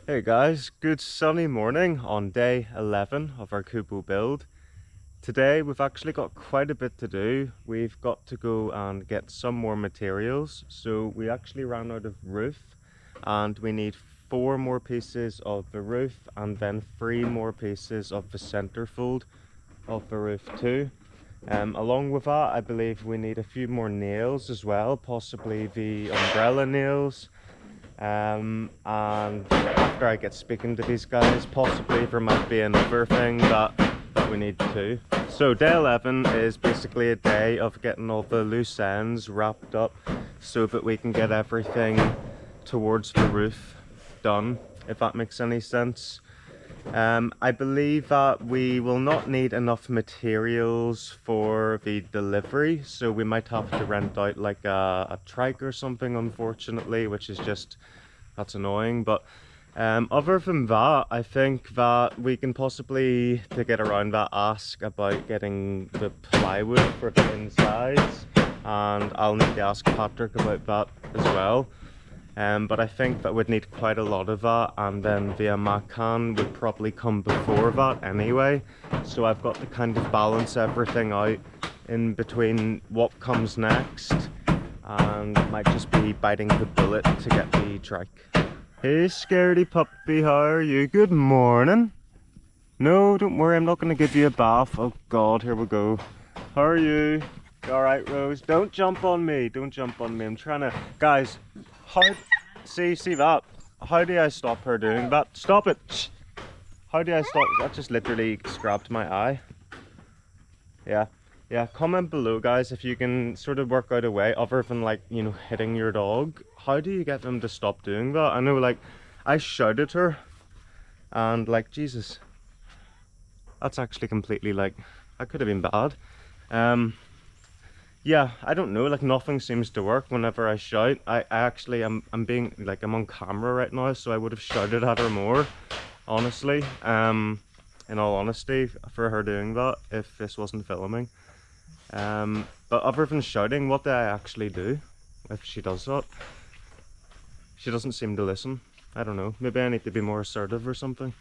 Hey guys, good sunny morning on day 11 of our Kubo build. Today we've actually got quite a bit to do. We've got to go and get some more materials. So we actually ran out of roof and we need 4 more pieces of the roof and then 3 more pieces of the centerfold of the roof too. Along with that, I believe we need a few more nails as well, possibly the umbrella nails. And after I get speaking to these guys, possibly there might be another thing that we need to do. So day 11 is basically a day of getting all the loose ends wrapped up so that we can get everything towards the roof done, if that makes any sense. I believe that we will not need enough materials for the delivery, so we might have to rent out like a trike or something, unfortunately, which is just, that's annoying. But other than that, I think that we can possibly, to get around that, ask about getting the plywood for the insides, and I'll need to ask Patrick about that as well. But I think that would need quite a lot of that, and then the Amakan would probably come before that anyway. So I've got to kind of balance everything out in between what comes next, and might just be biting the bullet to get the trike. Hey scaredy puppy, how are you? Good morning. No, don't worry, I'm not going to give you a bath. Oh god, here we go. How are you? Alright Rose, don't jump on me, don't jump on me. I'm trying to... Guys, how... See that? How do I stop her doing that? Stop it! Shh. How do I stop? That just literally scrapped my eye. Yeah, comment below guys if you can sort of work out a way other than, like, you know, hitting your dog. How do you get them to stop doing that? I know, like, I shouted her and, like, Jesus, that's actually completely, like, that could have been bad. Yeah, I don't know, like, nothing seems to work whenever I shout. I actually, I'm being, like, I'm on camera right now, so I would have shouted at her more, honestly, in all honesty, for her doing that, if this wasn't filming. But other than shouting, what do I actually do if she does that? She doesn't seem to listen. I don't know, maybe I need to be more assertive or something.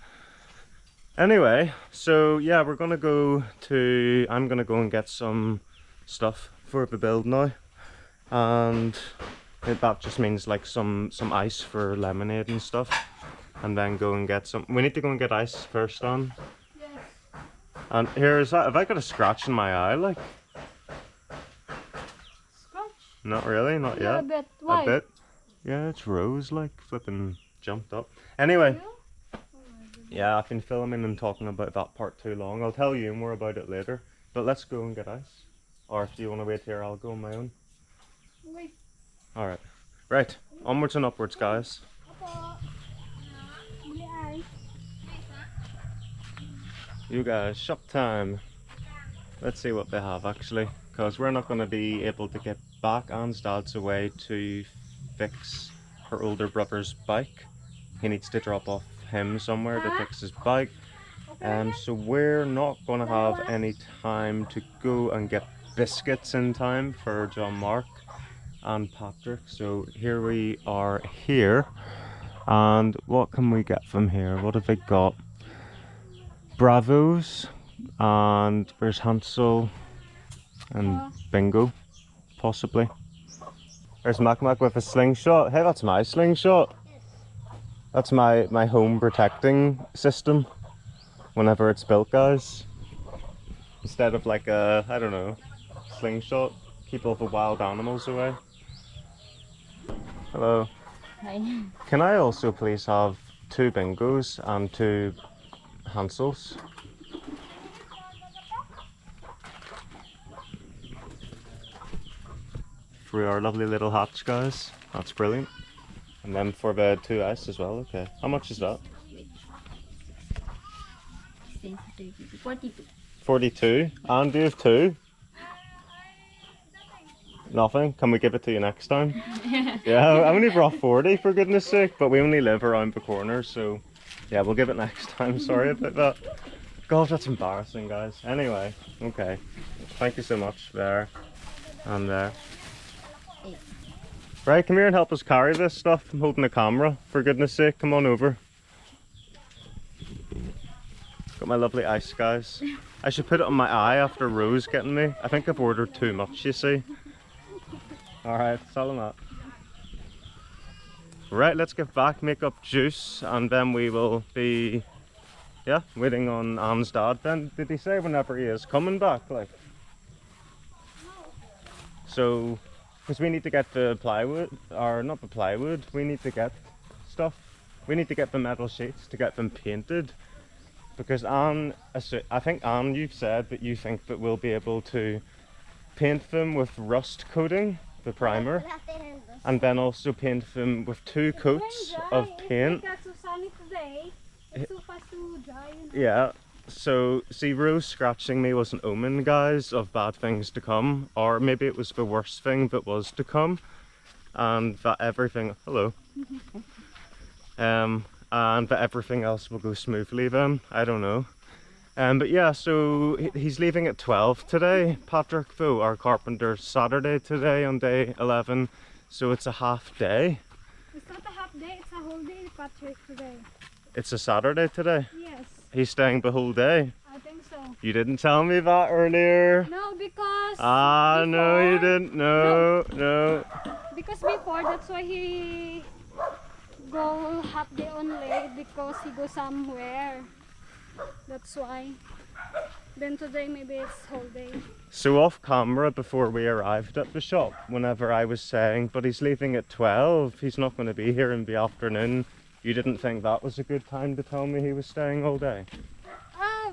Anyway, so yeah, I'm gonna go and get some stuff for the build now, and that just means like some ice for lemonade and stuff, and then go and get some. We need to go and get ice first on. Yes. And here is that. Have I got a scratch in my eye? Like, scratch? Not really, not yet. A bit. Why? A bit. Yeah, it's Rose, like, flipping jumped up. Anyway. Yeah, I've been filming and talking about that part too long. I'll tell you more about it later. But let's go and get ice. Or if you want to wait here, I'll go on my own. Wait. Alright. Right. Onwards and upwards, guys. You guys, shop time. Let's see what they have actually. Because we're not going to be able to get back Anne's dad's away to fix her older brother's bike. He needs to drop off him somewhere to fix his bike, so we're not going to have any time to go and get biscuits in time for John Mark and Patrick. So here we are here, and what can we get from here? What have they got? Bravos, and there's Hansel and Bingo, possibly. There's Mac with a slingshot. Hey, that's my slingshot. That's my home protecting system whenever it's built, guys. Instead of like a, I don't know, slingshot, keep all the wild animals away. Hello. Hi. Can I also please have 2 Bingos and 2 Hansels? For our lovely little hatch, guys. That's brilliant. And then for the 2 ice as well, okay. How much is that? 42. 42? And do you have 2? Nothing? Can we give it to you next time? Yeah, I only brought 40 for goodness sake, but we only live around the corner, so yeah, we'll give it next time. Sorry about that. God, that's embarrassing, guys. Anyway, okay. Thank you so much. There and there. Right, come here and help us carry this stuff. I'm holding the camera, for goodness sake. Come on over. Got my lovely ice, guys. I should put it on my eye after Rose getting me. I think I've ordered too much, you see. Alright, salamat. Right, let's get back, make up juice, and then we will be, yeah, waiting on Anne's dad. Then, did he say whenever he is coming back, like? So, because we need to get the plywood, or not the plywood, we need to get stuff. We need to get the metal sheets to get them painted. Because Anne, I think Anne, you've said that you think that we'll be able to paint them with rust coating, the primer, and then also paint them with 2 coats of paint. It's so sunny today. It's so fast to dry, you know. Yeah, so see, Rose scratching me was an omen, guys, of bad things to come, or maybe it was the worst thing that was to come, and that everything, hello, and that everything else will go smoothly then, I don't know. But yeah, so he's leaving at 12 today, Patrick, though, our carpenter, Saturday today on day 11, so it's a half day. It's not a half day, it's a whole day, Patrick, today. It's a Saturday today? Yes, He's staying the whole day? I think so. You didn't tell me that earlier. No, because No, you didn't. No. because before, that's why he go half day only, because he go somewhere. That's why. Then today maybe it's whole day. So off camera, before we arrived at the shop, whenever I was saying, but he's leaving at 12, he's not going to be here in the afternoon, you didn't think that was a good time to tell me he was staying all day?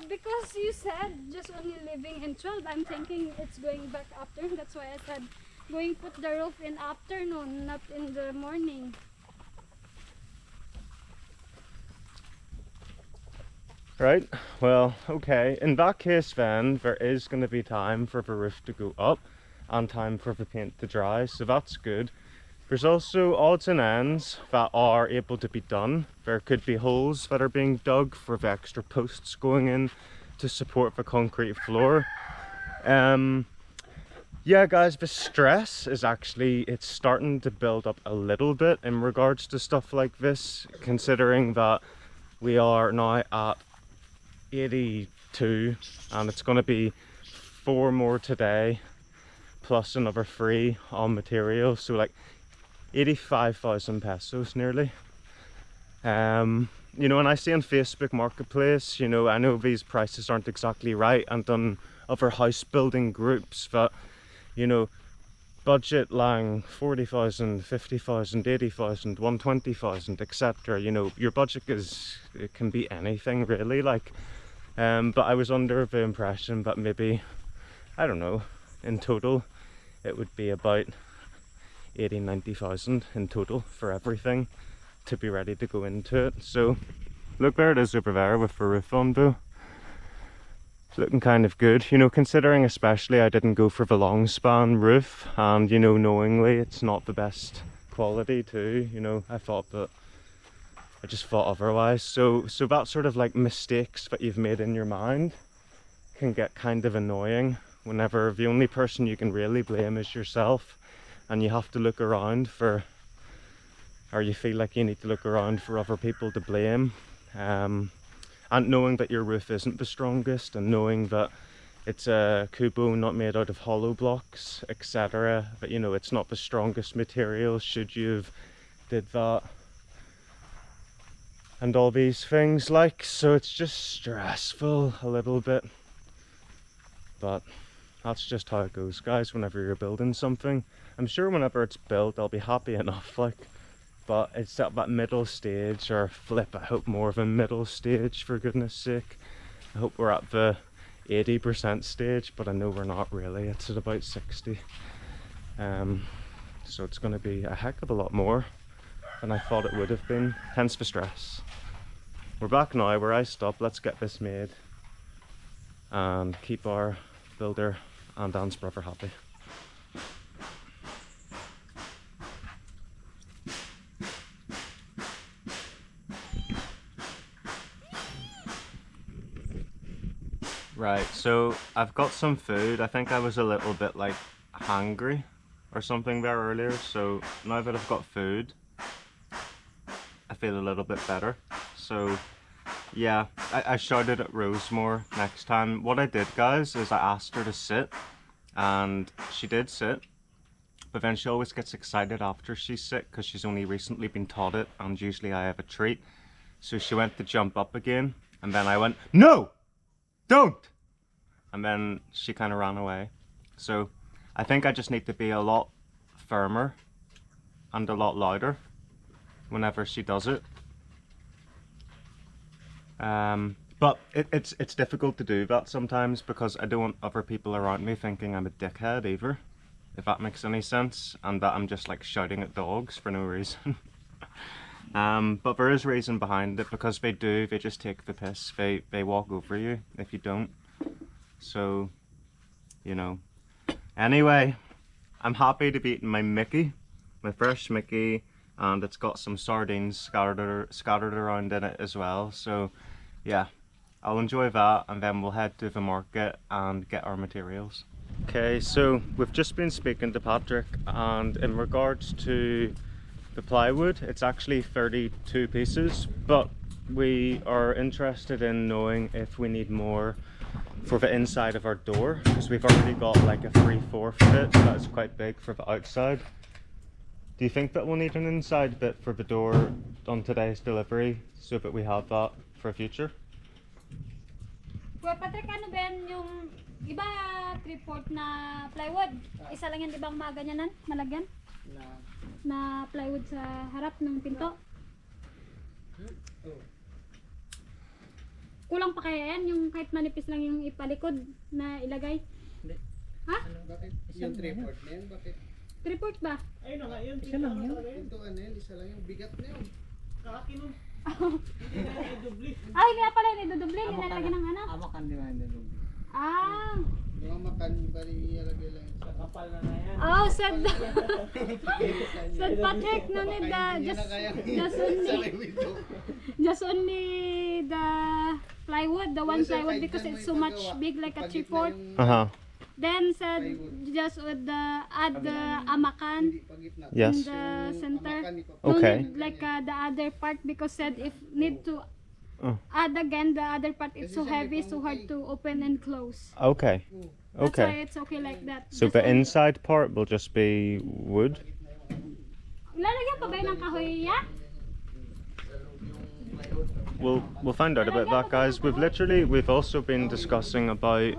Because you said just only living in 12, I'm thinking it's going back afternoon. That's why I said going put the roof in afternoon, not in the morning. Right, well, okay. In that case then, there is going to be time for the roof to go up and time for the paint to dry, so that's good. There's also odds and ends that are able to be done. There could be holes that are being dug for the extra posts going in to support the concrete floor. Yeah guys, the stress is actually, it's starting to build up a little bit in regards to stuff like this, considering that we are now at 82 and it's going to be 4 more today plus another 3 on materials, so like 85,000 pesos nearly. You know, and I see on Facebook Marketplace, you know, I know these prices aren't exactly right, and on other house building groups that, you know, budget lang 40,000, 50,000, 80,000, 120,000, etc. You know, your budget it can be anything really, like. But I was under the impression that maybe, I don't know, in total it would be about 80,000-90,000 in total for everything to be ready to go into it. So look, there it is over there with the roof on though. It's looking kind of good, you know, considering especially I didn't go for the long span roof, and you know, knowingly it's not the best quality too, you know, I just thought otherwise. So that sort of like mistakes that you've made in your mind can get kind of annoying whenever the only person you can really blame is yourself, and you have to look around for, or you feel like you need to look around for other people to blame. And knowing that your roof isn't the strongest, and knowing that it's a kubo not made out of hollow blocks, etc. But you know, it's not the strongest material, should you have did that. And all these things, like, so it's just stressful a little bit. But that's just how it goes, guys, whenever you're building something. I'm sure whenever it's built, I'll be happy enough, like, but it's at that middle stage, or flip, I hope more of a middle stage, for goodness sake. I hope we're at the 80% stage, but I know we're not really, it's at about 60. So it's going to be a heck of a lot more than I thought it would have been, hence the stress. We're back now where I stopped. Let's get this made and keep our builder and Dan's brother happy. Right, so I've got some food. I think I was a little bit like hungry or something there earlier, so now that I've got food I feel a little bit better. So Yeah, I shouted at Rose more next time. What I did, guys, is I asked her to sit, and she did sit. But then she always gets excited after she's sit because she's only recently been taught it, and usually I have a treat. So she went to jump up again, and then I went, "No! Don't!" And then she kind of ran away. So I think I just need to be a lot firmer and a lot louder whenever she does it. But it's difficult to do that sometimes because I don't want other people around me thinking I'm a dickhead either, if that makes any sense, and that I'm just like shouting at dogs for no reason. But there is reason behind it, because they just take the piss. They walk over you if you don't. So, you know. Anyway, I'm happy to be eating my Mickey, my fresh Mickey, and it's got some sardines scattered around in it as well. So, yeah, I'll enjoy that, and then we'll head to the market and get our materials. Okay, so we've just been speaking to Patrick, and in regards to the plywood, it's actually 32 pieces, but we are interested in knowing if we need more for the inside of our door, because we've already got like a 3/4 bit that's quite big for the outside. Do you think that we'll need an inside bit for the door on today's delivery, so that we have that for future? Kuya Patrick, ano ba yan yung iba 3/4 na plywood? Isa lang yan, di ba ang mga ganyanan? Malagyan? Na plywood sa harap ng pinto? Kulang pa kaya yan? Yung kahit manipis lang yung ipalikod na ilagay? Hindi. Ha? Bakit? Yung 3/4 na yun, bakit? 3/4 ba? Ayun na nga yun. Isa lang yun. Ito ano yun, isa lang yung bigat na yun. Kalaki nun. Hindi na i-dubli. Ay, hindi na pala yung idudubli. Nilalagyan ng ano? Amakan di ba hindi dubli? Ah! Yung makan, bali ilalagay lang yun. Sa kapal na na yan. Oh, said Patrick, no need just only the plywood, the one plywood, because it's so much big, like a 3/4. Then said just with the add the amakan Yes. in the center. Okay. No need like the other part, because said if need to add again the other part, it's so heavy, so hard to open and close. Okay. That's why Okay. it's okay like that. So Just the only- inside part will just be wood? Lalagyan pa ba yun ng kahoy ya? We'll find out about that, guys. We've also been discussing about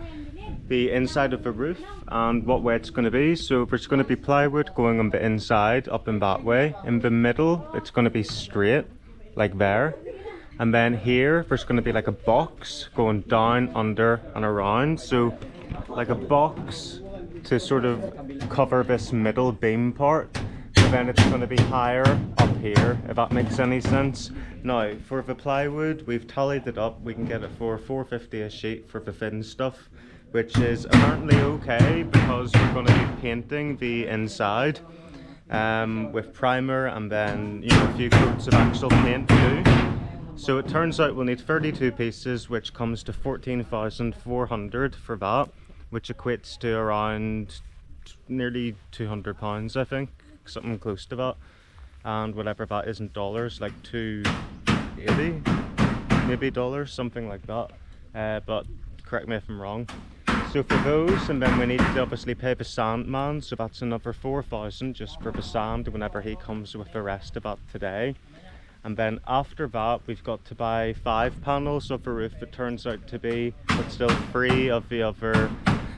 the inside of the roof and what way it's going to be. So there's going to be plywood going on the inside, up in that way. In the middle, it's going to be straight, like there. And then here, there's going to be like a box going down, under, and around. So like a box to sort of cover this middle beam part. But then it's going to be higher up here, if that makes any sense. Now, for the plywood, we've tallied it up. We can get it for $4.50 a sheet for the thin stuff, which is apparently okay, because we're going to be painting the inside with primer, and then, you know, a few coats of actual paint too. So it turns out we'll need 32 pieces, which comes to 14,400 for that, which equates to around nearly £200, I think, something close to that. And whatever that is in dollars, like 280 maybe dollars, something like that. But correct me if I'm wrong. So for those, and then we need to obviously pay the sandman, so that's another 4,000 just for the sand whenever he comes with the rest of that today. And then after that, we've got to buy 5 panels of the roof, it turns out to be, but still 3 of the other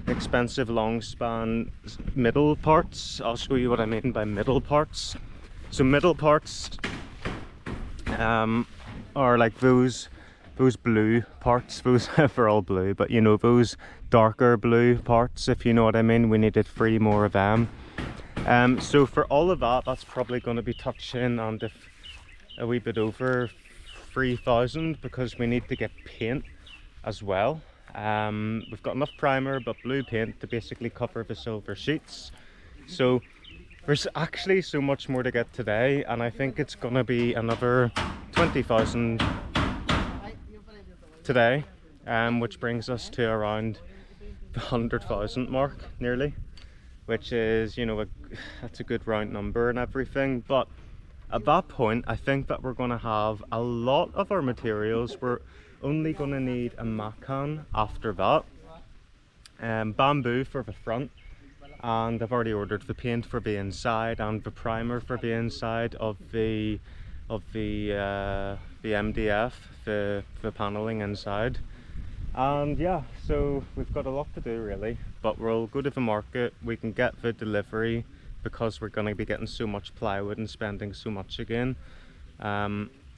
expensive long span middle parts. I'll show you what I mean by middle parts. So middle parts are like those blue parts. Those are all blue, but you know, those darker blue parts, if you know what I mean. We needed 3 more of them. So for all of that, that's probably going to be touching on a wee bit over 3,000, because we need to get paint as well. We've got enough primer, but blue paint to basically cover the silver sheets. So there's actually so much more to get today, and I think it's gonna be another 20,000 today, which brings us to around the 100,000 mark nearly, which is, you know, that's a good round number and everything. But at that point, I think that we're going to have a lot of our materials. only gonna need a macan after that. Bamboo for the front, and I've already ordered the paint for the inside and the primer for the inside of the MDF, the paneling inside. And yeah, so we've got a lot to do really, but we'll go to the market. We can get the delivery because we're going to be getting so much plywood and spending so much again.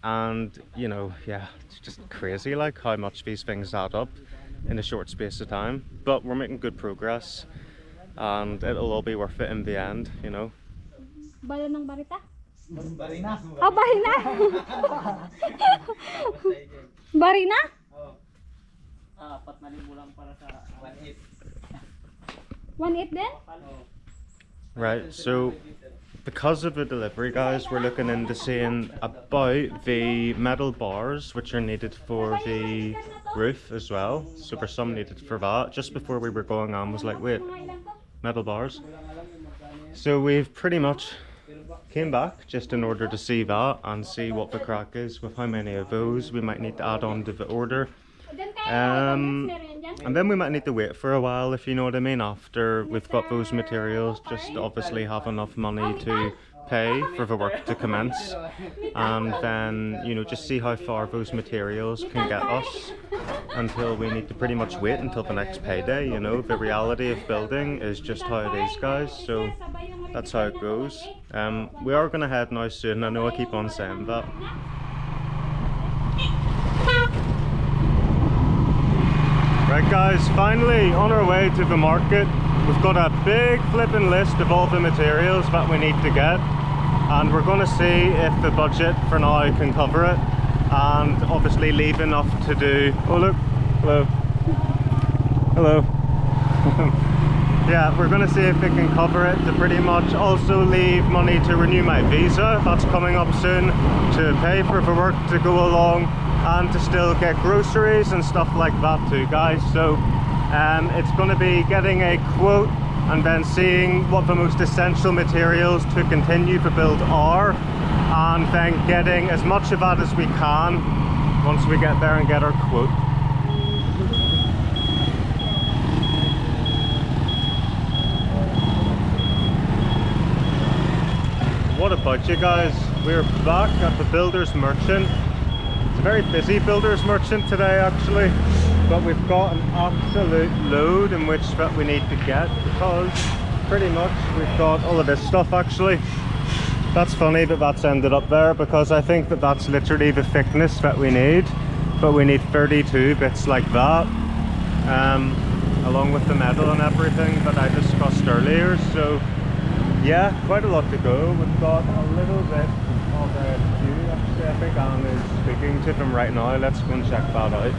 And you know, yeah, it's just crazy like how much these things add up in a short space of time, but we're making good progress and it'll all be worth it in the end, you know. Bala ng barita? Barina. Ah, barina! Barina? Ah, 4,000 lang para sa 1.8. 1.8 din? Right, so because of the delivery, guys, we're looking into seeing about the metal bars which are needed for the roof as well. So there's some needed for that. Just before we were going on was like, wait, metal bars. So we've pretty much came back just in order to see that and see what the crack is with how many of those we might need to add on to the order. And then we might need to wait for a while, if you know what I mean, after we've got those materials, just obviously have enough money to pay for the work to commence, and then, you know, just see how far those materials can get us until we need to pretty much wait until the next payday. You know, the reality of building is just how it is, guys, so that's how it goes. We are going to head now soon. I know I keep on saying that. Right guys, finally on our way to the market. We've got a big flipping list of all the materials that we need to get, and we're going to see if the budget for now can cover it, and obviously leave enough to do... Oh look, hello. Hello. Yeah, we're going to see if it can cover it to pretty much also leave money to renew my visa. That's coming up soon, to pay for the work to go along, and to still get groceries and stuff like that too, guys. So it's going to be getting a quote and then seeing what the most essential materials to continue the build are, and then getting as much of that as we can once we get there and get our quote. What about you guys? We're back at the Builder's Merchant. It's a very busy Builder's Merchant today actually, but we've got an absolute load in which that we need to get, because pretty much we've got all of this stuff actually. That's funny that that's ended up there, because I think that that's literally the thickness that we need, but we need 32 bits like that, along with the metal and everything that I discussed earlier. So yeah, quite a lot to go. We've got a little bit of a queue actually. I think Anne is speaking to them right now. Let's go and check that out.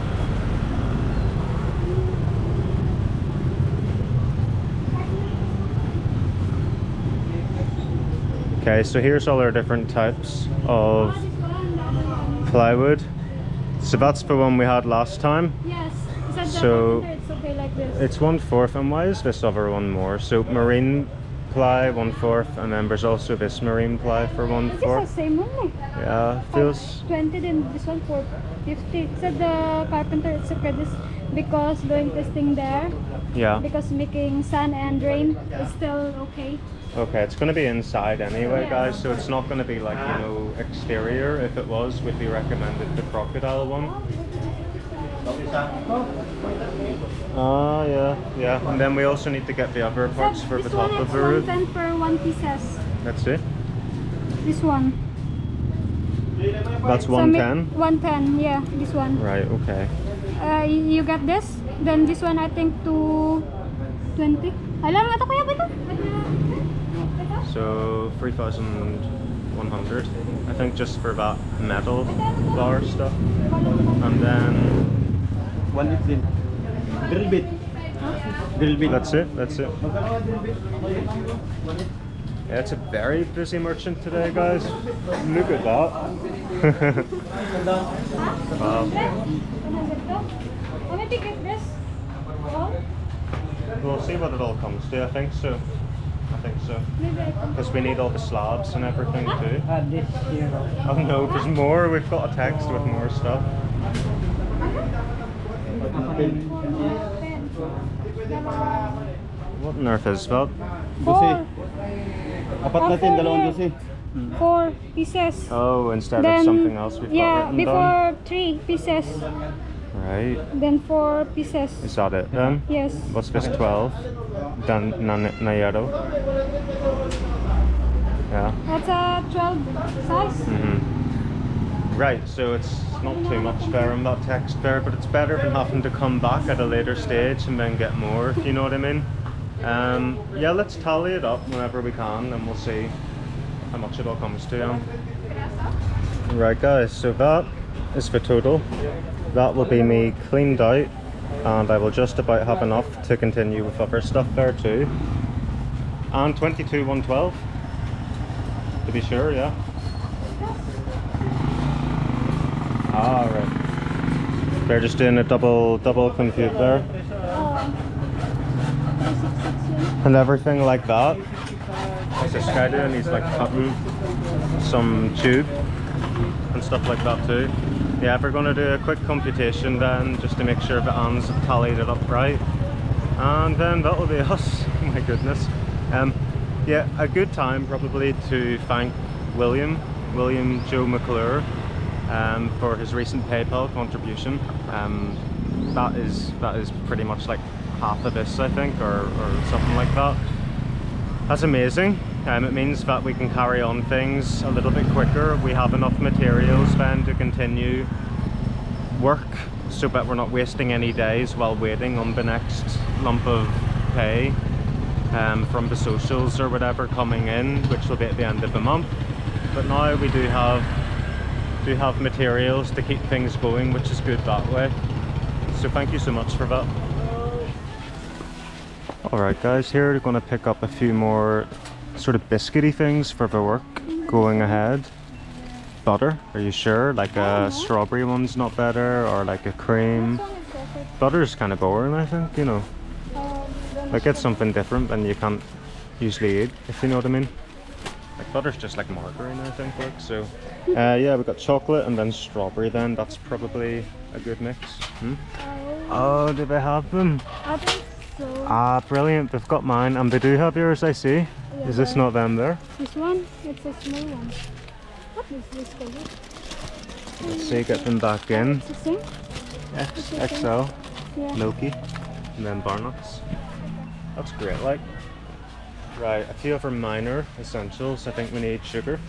Okay, so here's all our different types of plywood. So that's the one we had last time. Yes. Is that So it's okay like this? it's 1/4, and why is this other one more? So marine ply 1/4, and then there's also this marine ply for This is 1/4. the same one eh. Yeah, feels 20, then this one for 50. Said the carpenter it's okay this because doing testing there, yeah. because making sand and drain is still okay. Okay, it's going to be inside anyway, guys, so it's not going to be like, you know, exterior. If it was, we'd be recommended the crocodile one. Ah, yeah. And then we also need to get the other parts for the top of the roof. This one is 110 per 1 pieces. Let's see. This one. That's So 110? 110, yeah, this one. Right, okay. You got this, then this one I think 220. Alam nga to kuya ba ito? So 3,100, I think, just for that metal bar stuff. And then 1.8. Drill bit. Drill bit. that's it. Yeah, it's a very busy merchant today, guys. Look at that. Wow. Oh, maybe get this. Oh, We'll see what it all comes to. I think so. maybe I can. Because we need all the slabs and everything too. This here. Oh no, there's more. We've got a text with more stuff. Pen. Dalawa. What on earth is that? Four. Apat Ah, natin, four dalawang here. dosi. 4 pieces. Oh, instead Then, of something else we've got yeah, written before 3 pieces. down. Right. Then 4 pieces. Is that it then? Yes. What's this 12? Dan Nayero. Yeah. That's a 12 size. Right, so it's not too much fare on that text fare, but it's better than having to come back at a later stage and then get more, if you know what I mean. Yeah, let's tally it up whenever we can and we'll see how much it all comes to. Right guys, so that is the total. That will be me cleaned out, and I will just about have enough to continue with other stuff there too. And 22,112 to be sure, yeah. Ah, right. They're just doing a double compute there. And everything like that. What's this guy doing? He's like cutting some tube and stuff like that too. Yeah, we're going to do a quick computation then, just to make sure the Anne's have tallied it up right. And then that'll be us. My goodness. Yeah, a good time probably to thank William Joe McClure for his recent PayPal contribution. That is pretty much like half of this, I think, or something like that. That's amazing. It means that we can carry on things a little bit quicker. We have enough materials then to continue work, so that we're not wasting any days while waiting on the next lump of pay from the socials or whatever coming in, which will be at the end of the month. But now we do have materials to keep things going, which is good that way. So thank you so much for that. Alright guys, here we're going to pick up a few more sort of biscuity things for the work going ahead. Butter, are you sure? Like a strawberry one's not better, or like a cream? Butter's kind of boring, I think, you know. Like get something different than you can't usually eat, if you know what I mean. Like butter's just like margarine, I think, like, so. Yeah, we've got chocolate and then strawberry then. That's probably a good mix. Oh, do they have them? I think so. Ah, brilliant. They've got mine, and they do have yours, I see. Yeah, Is this not them there? This one, it's a small one. What is this color? Let's see, get them back in. It's the same? XL, Yeah. milky, and then bar nuts. That's great, like. Right, a few other minor essentials. I think we need sugar.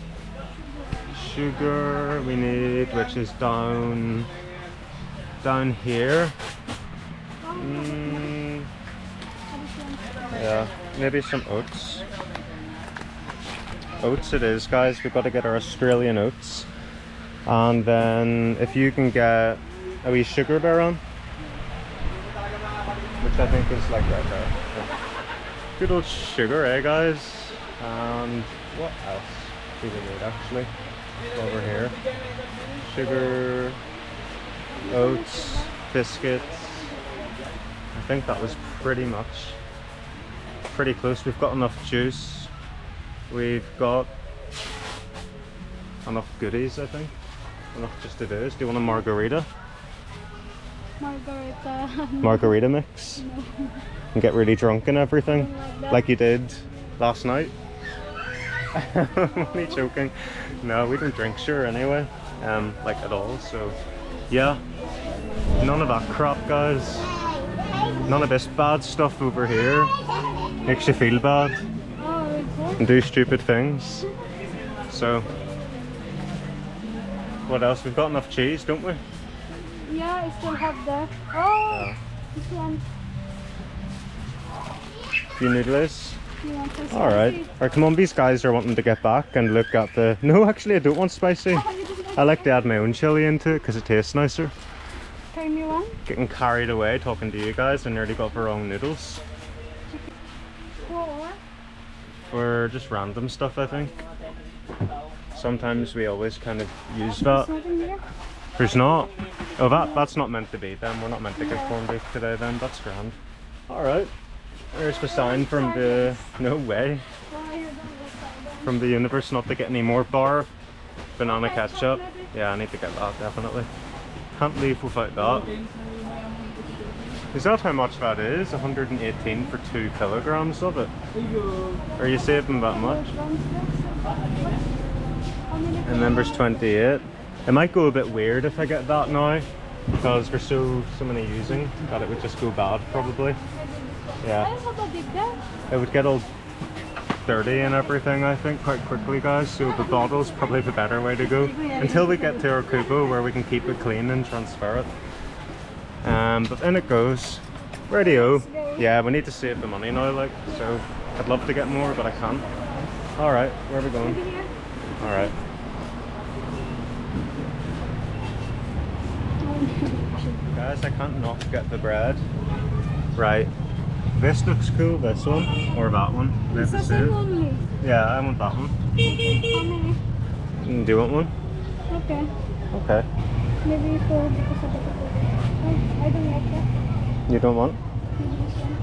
Sugar we need, which is down here. Yeah, maybe some oats. Oats it is, guys. We've got to get our Australian oats. And then if you can get a wee sugar bear on, which I think is like right there. Yeah. Good old sugar, eh guys? And what else do we need actually? Over here. Sugar, oats, biscuits. I think that was pretty close. We've got enough juice. We've got enough goodies, I think. Enough just to do this. Do you want a margarita? Margarita mix? No. And get really drunk and everything? Like that. Like you did last night? I'm only joking. No, we don't drink sure anyway. Like at all, so yeah. None of that crap, guys. None of this bad stuff over here. Makes you feel bad and do stupid things. So what else? We've got enough cheese, don't we? Yeah, I still have that. Oh, Yeah. this one. Few noodles. You want to Alright. Alright, come on, these guys are wanting to get back and look at the... No, actually I don't want spicy. I like to add my own chili into it because it tastes nicer. Creamy one? Getting carried away talking to you guys and nearly got the wrong noodles. For just random stuff, I think. Sometimes we always kind of use that. There's nothing here? There's not. Oh, that's not meant to be then. We're not meant to get corned beef today then. That's grand. Alright. There's the sign from the... No way. From the universe not to get any more bar. Banana ketchup. Yeah, I need to get that, definitely. Can't leave without that. Is that how much that is? 118 for 2 kilograms of it. Are you saving that much? And then there's 28. It might go a bit weird if I get that now, because there's so many using that it would just go bad probably. Yeah. It would get all dirty and everything, I think, quite quickly, guys. So the bottle's probably the better way to go until we get to our kubo where we can keep it clean and transfer it. But in it goes. Radio. Yeah, we need to save the money now, like, so I'd love to get more, but I can't. Alright, where are we going? Alright. Guys, I can't not get the bread. Right. This looks cool, this one, or that one. It's the same only. Yeah, I want that one. How many? Do you want one? Okay. Okay. Maybe 4 because of the oh, I don't like that. You don't want? Maybe this one.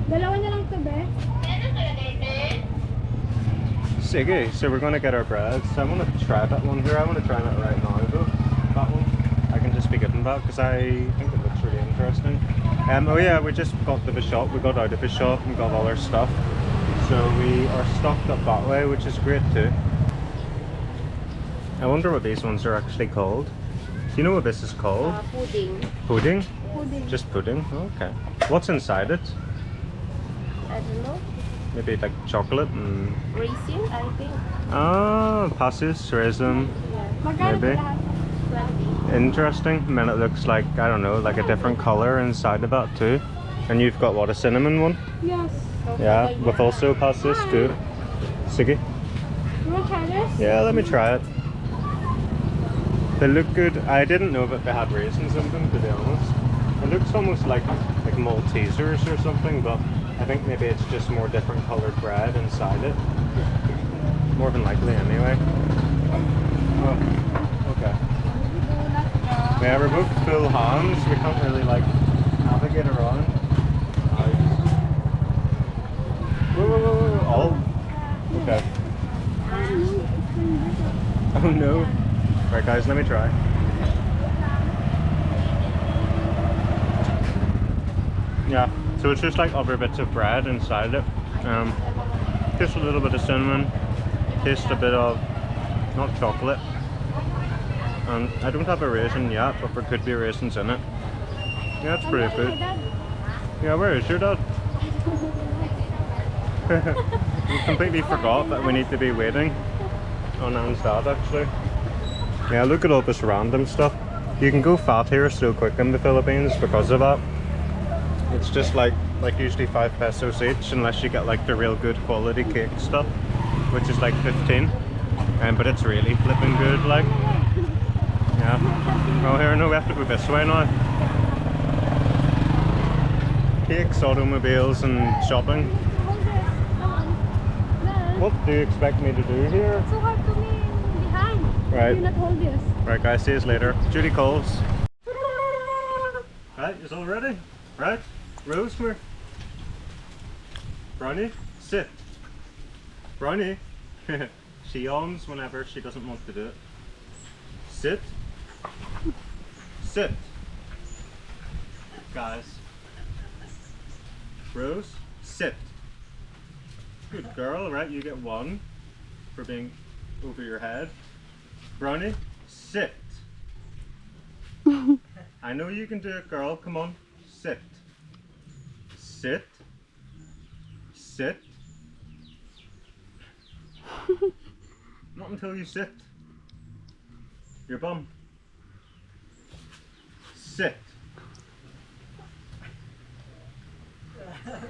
Dalawa na lang to, be. Sige, so we're going to get our bread. So I want to try that one here. I want to try that right now though. That one. I can just be given that because I think it looks really interesting. Oh yeah, we just got to the shop. We got out of the shop and got all our stuff. So we are stocked up that way, which is great too. I wonder what these ones are actually called. Do you know what this is called? Pudding. Pudding? Pudding. Just pudding? Okay. What's inside it? I don't know. Maybe like chocolate and... Raisin, I think. Ah, passes, raisin. Magkano Maybe. po lahat? 20. Interesting. And then it looks like, I don't know, like a different colour inside of that too. And you've got what, a cinnamon one? Yes. Yeah, with also passes too. Sige. You want to try this? Yeah, let me try it. They look good. I didn't know that they had raisins in them, to be honest. It looks almost like Maltesers or something, but I think maybe it's just more different coloured bread inside it. More than likely anyway. Oh, okay. Yeah, we're both full hands. We can't really like navigate around. Whoa, whoa, whoa, whoa. Oh, okay. Oh no. Alright guys, let me try. Yeah, so it's just like other bits of bread inside it. Just a little bit of cinnamon. Taste a bit of, not chocolate. And I don't have a raisin yet, but there could be raisins in it. Yeah, it's pretty good. Yeah, where is your dad? We completely forgot that we need to be waiting on Anne's dad actually. Yeah, look at all this random stuff. You can go fat here so quick in the Philippines because of that. It's just like usually 5 pesos each unless you get like the real good quality cake stuff, which is like 15. But it's really flipping good, like. Yeah. Oh, here, no, we have to go this way now. Cakes, automobiles and shopping. What do you expect me to do here? It's so hard to me behind. Right. Do not hold this. Right guys, see you later. Judy calls. Right, is all ready? Right? Rose, come here. Brownie, sit. Brownie. She yawns whenever she doesn't want to do it. Sit. Sit. Guys. Rose, sit. Good girl, right? You get 1 for being over your head. Brownie, sit. I know you can do it, girl. Come on. Sit. Sit. Sit. Not until you sit. Your bum. Sit.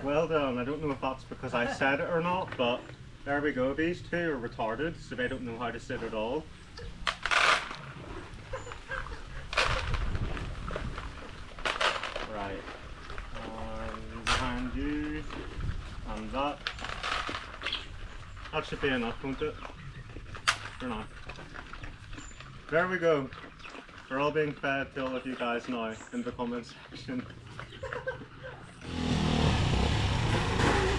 Well done. I don't know if that's because I said it or not, but there we go. These two are retarded, so they don't know how to sit at all. Right. Behind you. And that. That should be enough, won't it? Or not? There we go. We're all being fed to all of you guys now in the comment section.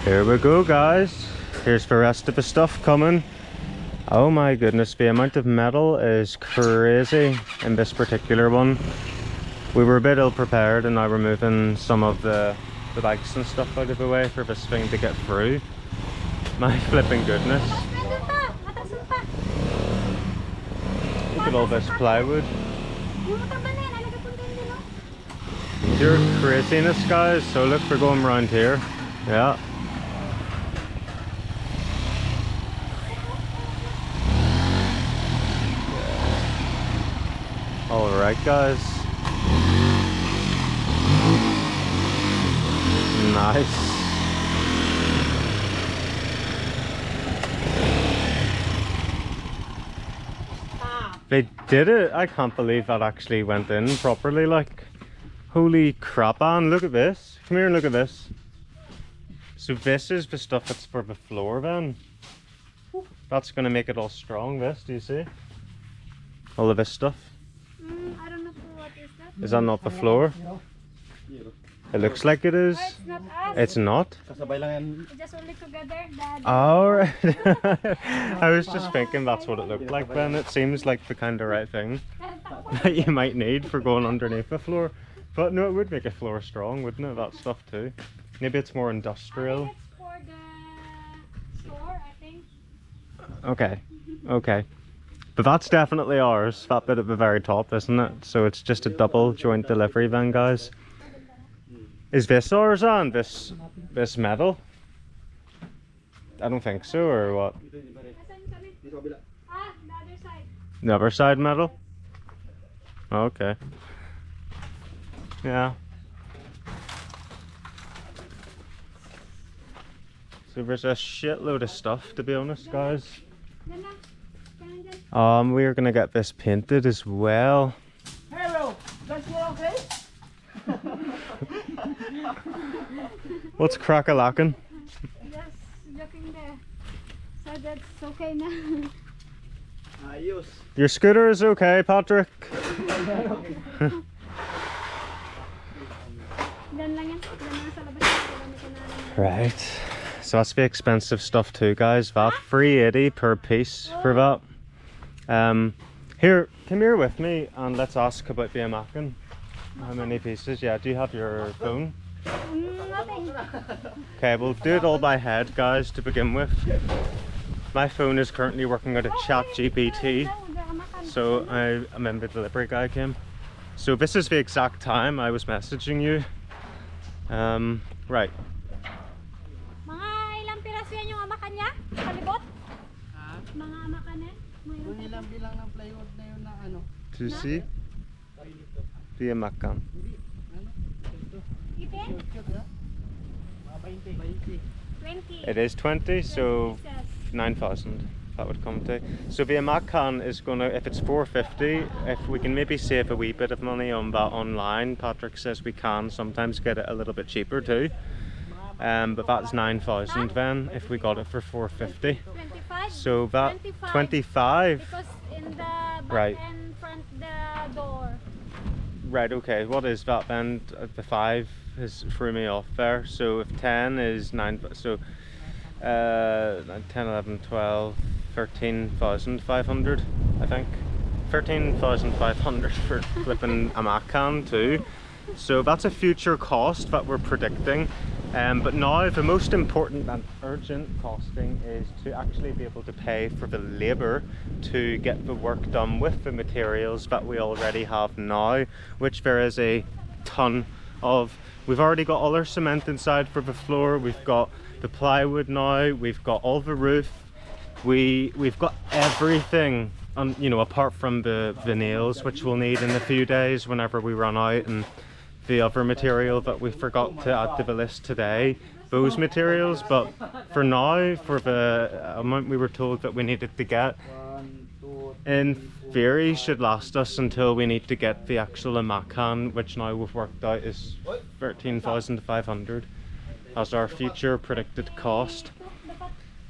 Here we go guys. Here's the rest of the stuff coming. Oh my goodness, the amount of metal is crazy in this particular one. We were a bit ill prepared, and now we're moving some of the bikes and stuff out of the way for this thing to get through. My flipping goodness. Look at all this plywood. Pure craziness, guys. So look, we're going around here. Yeah. Alright, guys. Nice. They did it. I can't believe that actually went in properly. Like, holy crap, Anne, look at this. Come here and look at this. So this is the stuff that's for the floor then. That's going to make it all strong, this, do you see? All of this stuff. I don't know what is that. Is that not the floor? It looks like it is. Oh, it's not us. It's not? Kasabay lang yan. It's just only together. Dad. Alright. I was just thinking that's what it looked like then. It seems like the kind of right thing that you might need for going underneath the floor. But no, it would make a floor strong, wouldn't it? That stuff too. Maybe it's more industrial. It's for the store, I think. Okay, okay. But that's definitely ours, that bit at the very top, isn't it? So it's just a double joint delivery then, guys. Is this ours, on this metal? I don't think so, or what? Ah, the other side. The other side metal? Okay. Yeah. So there's a shitload of stuff, to be honest, guys. We are gonna get this painted as well. Hello! Guys, you okay? What's crack-a-lackin'? Just joking there. So that's okay now. Ayos. Your scooter is okay, Patrick. Right. So that's the expensive stuff too, guys. That $3.80 per piece for that. Here, come here with me and let's ask about the Amakan. How many pieces? Yeah, do you have your phone? Nothing. Okay, we'll do it all by head, guys, to begin with. My phone is currently working out of ChatGPT, so I remember the delivery guy came. So this is the exact time I was messaging you. Right. Mga ilang piraso yan yung amakan niya? Palibot? Ha? Mga amakan niya? Kung ilang bilang ng plywood na yun na ano? Do you see? The Amakan. Hindi. Ano? Ito. Itin? Cute, ha? Mga 20. 20. It is 20, so 20 9,000 that would come to. So the Amakan is gonna, if it's 450, if we can maybe save a wee bit of money on that online, Patrick says we can sometimes get it a little bit cheaper too. But that's 9,000 then if we got it for 450. 25? So that 25. 25. Because in the back Right. and front the door. Right, okay, what is that then? The 5 has threw me off there. So if 10 is 9, so 10, 11, 12, 13,500, I think. 13,500 for flipping a Macan too. So that's a future cost that we're predicting. But now the most important and urgent costing is to actually be able to pay for the labour to get the work done with the materials that we already have now, which there is a ton of. We've already got all our cement inside for the floor, we've got the plywood now, we've got all the roof, we've got everything, you know, apart from the nails, which we'll need in a few days whenever we run out, and the other material that we forgot to add to the list today, those materials. But for now, for the amount we were told that we needed to get, in theory should last us until we need to get the actual Amakan, which now we've worked out is 13,500 as our future predicted cost.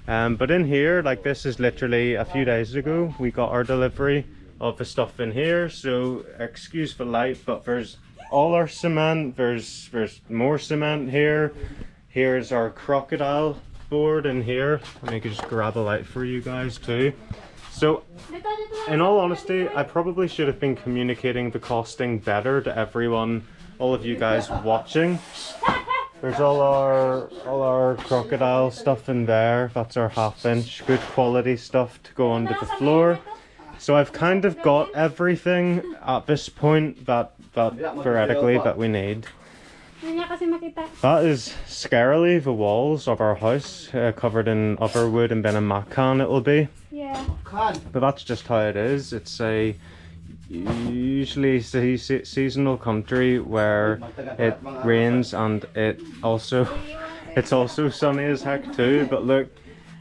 But in here, like, this is literally a few days ago we got our delivery of the stuff in here, so excuse the light, but there's all our cement, there's more cement here. Here's our crocodile board in here. Let me just grab a light for you guys too. So, in all honesty, I probably should have been communicating the costing better to everyone, all of you guys watching. There's all our crocodile stuff in there. That's our 1/2 inch, good quality stuff to go onto the floor. So I've kind of got everything at this point that theoretically that we need. That is scarily the walls of our house, covered in other wood and then a macan it'll be. Yeah. But that's just how it is. It's a usually seasonal country where it rains and it's also sunny as heck too. But look,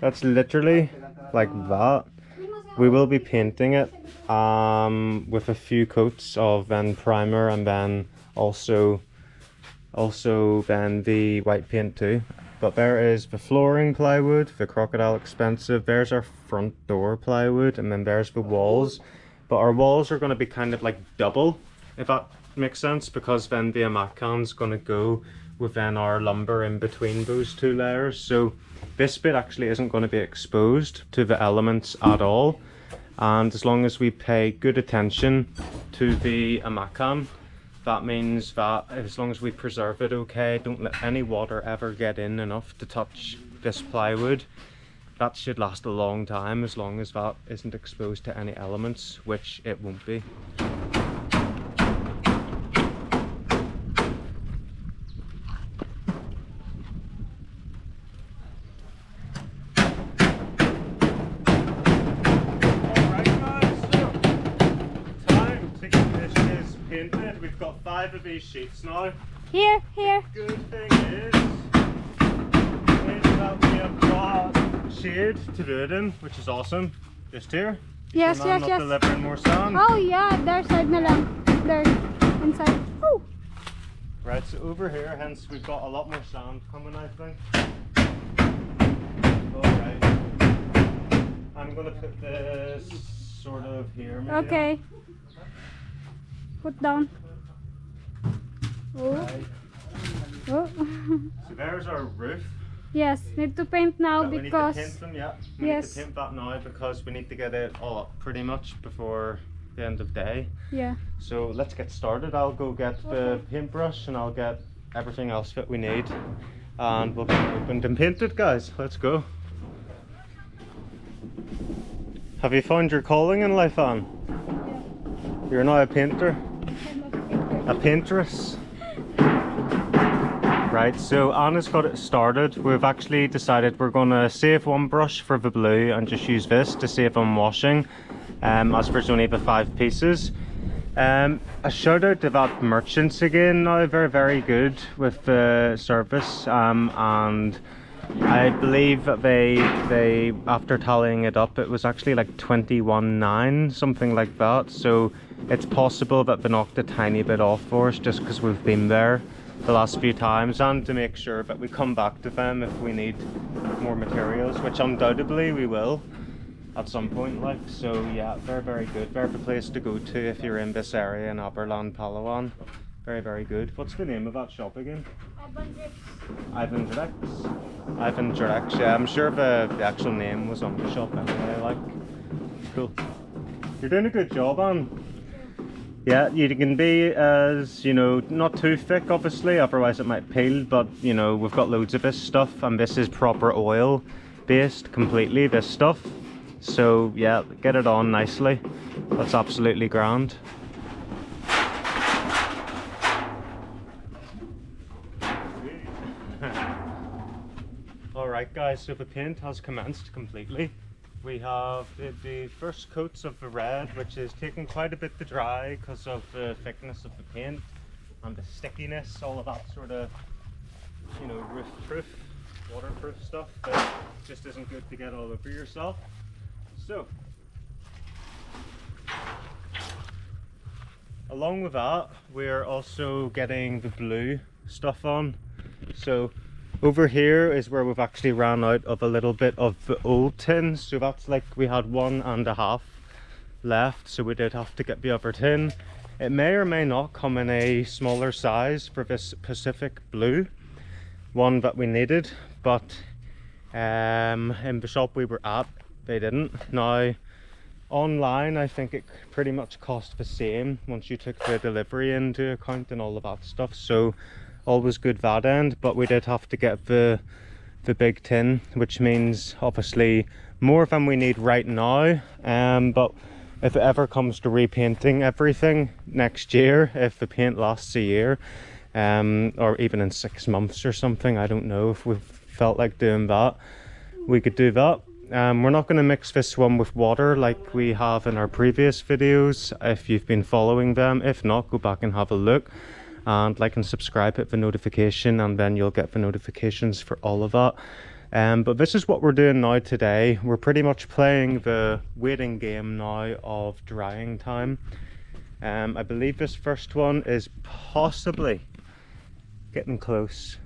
that's literally like that. We will be painting it with a few coats of then primer and then also then the white paint too. But there is the flooring plywood, the crocodile expensive. There's our front door plywood, and then there's the walls. But our walls are going to be kind of like double, if that makes sense, because then the amacan's going to go within our lumber in between those two layers. So this bit actually isn't going to be exposed to the elements at all. And as long as we pay good attention to the amacan, that means that as long as we preserve it okay, don't let any water ever get in enough to touch this plywood, that should last a long time as long as that isn't exposed to any elements, which it won't be. We've got 5 of these sheets now. Here. Good thing is that we have got shade to do it in, which is awesome. Just here. Yes. Not delivering more sand. Oh yeah, there's side na lang. There, inside. Oh. Right, so over here, hence we've got a lot more sand coming, I think. Alright. I'm gonna put this sort of here. Maybe. Okay. Put down. Oh. Right. Oh. So there's our roof. Yes, need to paint now But because we need to paint them, yeah. We need to paint that now because we need to get it all up pretty much before the end of day. yeah. So let's get started. I'll go get the paintbrush and I'll get everything else that we need, and we'll get it opened and painted, guys. Let's go. Have you found your calling in life, Anne? Yeah. You're now a painter? I'm a painter. A paintress? Right, so Anna's got it started. We've actually decided we're going to save one brush for the blue and just use this to save on washing, as there's only the 5 pieces. A shout out to that merchants again now, very good with the service, and I believe that they after tallying it up, it was actually like 21.9, something like that. So it's possible that they knocked a tiny bit off for us just because we've been there the last few times, and to make sure that we come back to them if we need more materials, which undoubtedly we will at some point, like. So yeah, very good. Very good place to go to if you're in this area in Aborlan, Palawan. Very good. What's the name of that shop again? Ivan Drex. Yeah, I'm sure the actual name was on the shop anyway, like. Cool. You're doing a good job, Anne. Yeah, you can be as, you know, not too thick obviously, otherwise it might peel, but you know, we've got loads of this stuff and this is proper oil based completely, this stuff. So yeah, get it on nicely. That's absolutely grand. Alright guys, so the paint has commenced completely. We have the first coats of the red, which is taking quite a bit to dry because of the thickness of the paint and the stickiness, all of that sort of, you know, roof-proof, waterproof stuff that just isn't good to get all over yourself. So, along with that, we're also getting the blue stuff on. So over here is where we've actually ran out of a little bit of the old tin, so that's like we had 1.5 left, so we did have to get the other tin. It may or may not come in a smaller size for this Pacific blue one that we needed, but in the shop we were at, they didn't. Now Online, I think it pretty much cost the same once you took the delivery into account and all of that stuff. So always good that end, but we did have to get the big tin, which means obviously more than we need right now. But if it ever comes to repainting everything next year, if the paint lasts a year, or even in 6 months or something, I don't know, if we felt like doing that, we could do that. We're not going to mix this one with water like we have in our previous videos, if you've been following them. If not, go back and have a look, and like and subscribe, hit the notification, and then you'll get the notifications for all of that. But this is what we're doing now today. We're pretty much playing the waiting game now of drying time. I believe this first one is possibly getting close.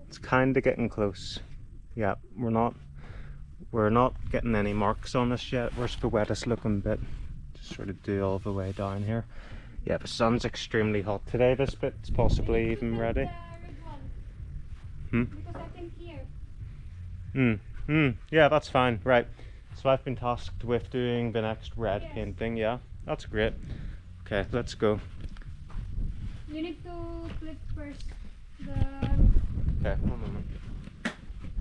It's kind of getting close. Yeah, we're not getting any marks on this yet. Where's the wettest looking bit? Just sort of do all the way down here. Yeah, the sun's extremely hot today. This bit's possibly even ready. Because I think here. Yeah, that's fine. Right. So I've been tasked with doing the next red painting. Yeah, that's great. Okay, let's go. You need to flip first the. Okay, 1 moment.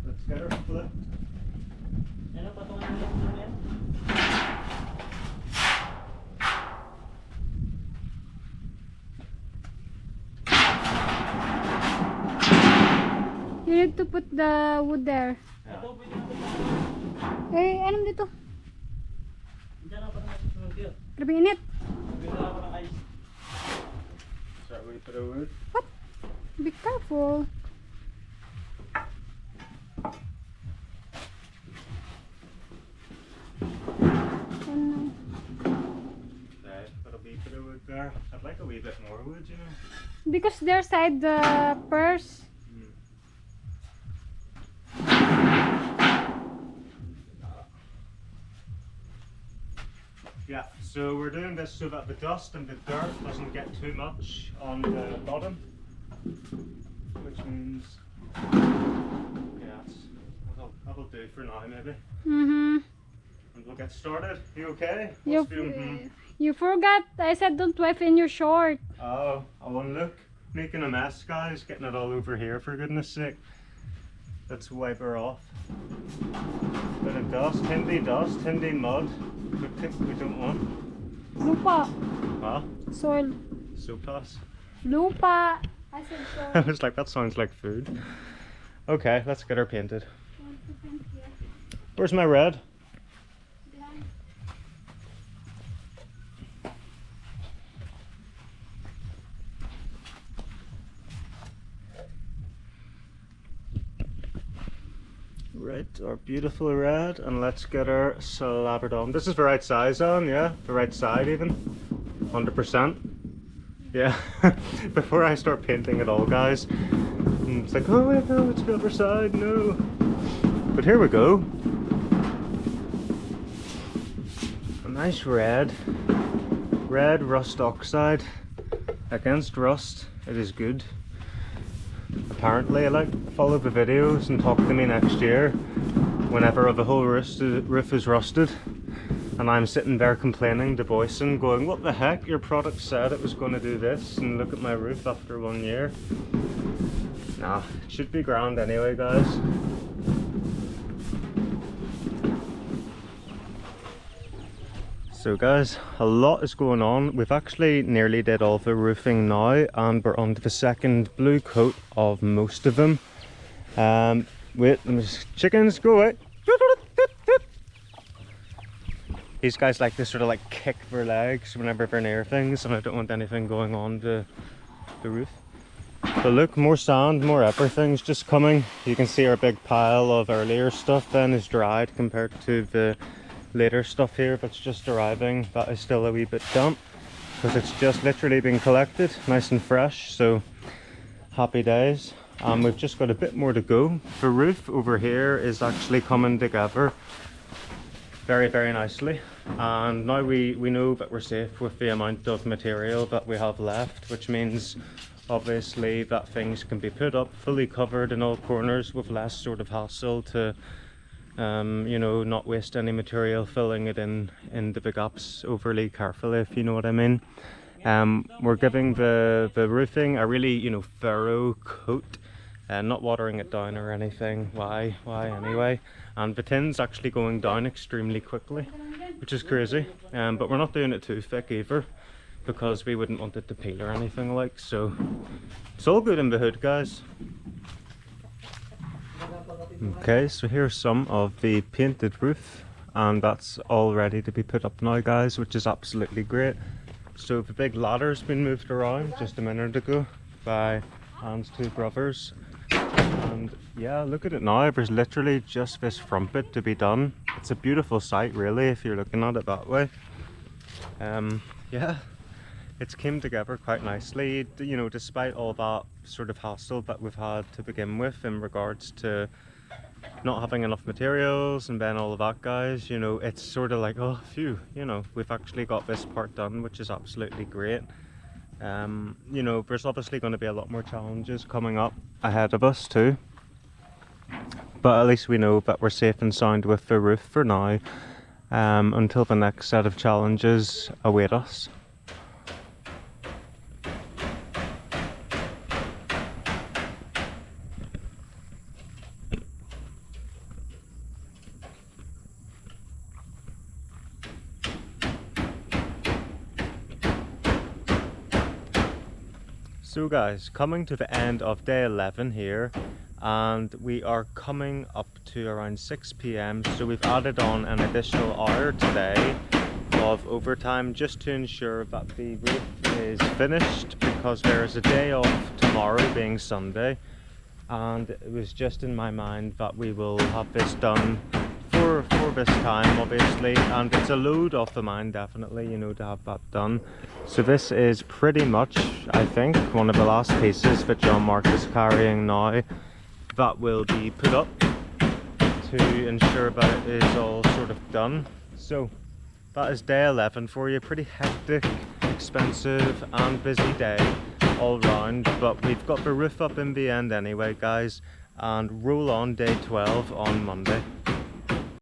Let's get her flipped. You need to put the wood there. Eh, anong dito? Grabe init. Start with the wood. What? Be careful. Oh no. Okay, put a wee bit of wood there. I'd like a wee bit more wood, you know. Because their side the purse. Yeah, so we're doing this so that the dust and the dirt doesn't get too much on the bottom, which means, yeah, that'll do for now maybe. And we'll get started. You okay? You forgot. I said don't wipe in your short. Oh, look, making a mess, guys, getting it all over here for goodness sake. Let's wipe her off. Bit of dust, hindi mud. We don't want. Lupa. Huh? Soil. Sopas. Lupa. I said soil. I was like, that sounds like food. Okay, let's get her painted. Where's my red? Right, our beautiful red, and let's get her slabbered on. This is the right size on, yeah? The right side even? 100%? Yeah. Before I start painting it all, guys, it's like, oh wait, no, it's the other side, no. But here we go. A nice red. Red rust oxide. Against rust, it is good. Apparently, follow the videos and talk to me next year whenever the whole roof is rusted and I'm sitting there complaining to Boyson, going, what the heck, your product said it was going to do this, and look at my roof after 1 year. Nah, it should be grand anyway, guys. So guys, a lot is going on. We've actually nearly did all the roofing now, and we're on to the second blue coat of most of them. Wait, chickens, go away. These guys like to sort of like kick their legs whenever they're near things, and I don't want anything going on to the roof. But look, more sand, more everything's just coming. You can see our big pile of earlier stuff then is dried compared to the later stuff here that's just arriving. That is still a wee bit damp because it's just literally been collected, nice and fresh, so happy days. We've just got a bit more to go. The roof over here is actually coming together very, very nicely, and now we know that we're safe with the amount of material that we have left, which means obviously that things can be put up fully covered in all corners with less sort of hassle to You know, not waste any material filling it in the big ups overly carefully, if you know what I mean. We're giving the roofing a really, you know, thorough coat, not watering it down or anything. Why anyway? And the tin's actually going down extremely quickly, which is crazy. But we're not doing it too thick either, because we wouldn't want it to peel or anything like. So it's all good in the hood, guys. Okay, so here's some of the painted roof, and that's all ready to be put up now, guys, which is absolutely great. So the big ladder's been moved around just a minute ago by Anne's two brothers, and yeah, look at it now. There's literally just this front bit to be done. It's a beautiful sight, really, if you're looking at it that way. Yeah, it's came together quite nicely, you know, despite all that sort of hassle that we've had to begin with in regards to not having enough materials and then all of that, guys. You know, it's sort of like, oh phew, you know, we've actually got this part done, which is absolutely great. You know, there's obviously going to be a lot more challenges coming up ahead of us too, but at least we know that we're safe and sound with the roof for now, until the next set of challenges await us. So guys, coming to the end of day 11 here, and we are coming up to around 6 p.m. so we've added on an additional hour today of overtime just to ensure that the roof is finished, because there is a day off tomorrow being Sunday, and it was just in my mind that we will have this done for this time, obviously, and it's a load off the mind, definitely, you know, to have that done. So this is pretty much, I think, one of the last pieces that John Mark is carrying now that will be put up to ensure that it is all sort of done. So that is day 11 for you. Pretty hectic, expensive and busy day all round, but we've got the roof up in the end anyway, guys, and roll on day 12 on Monday.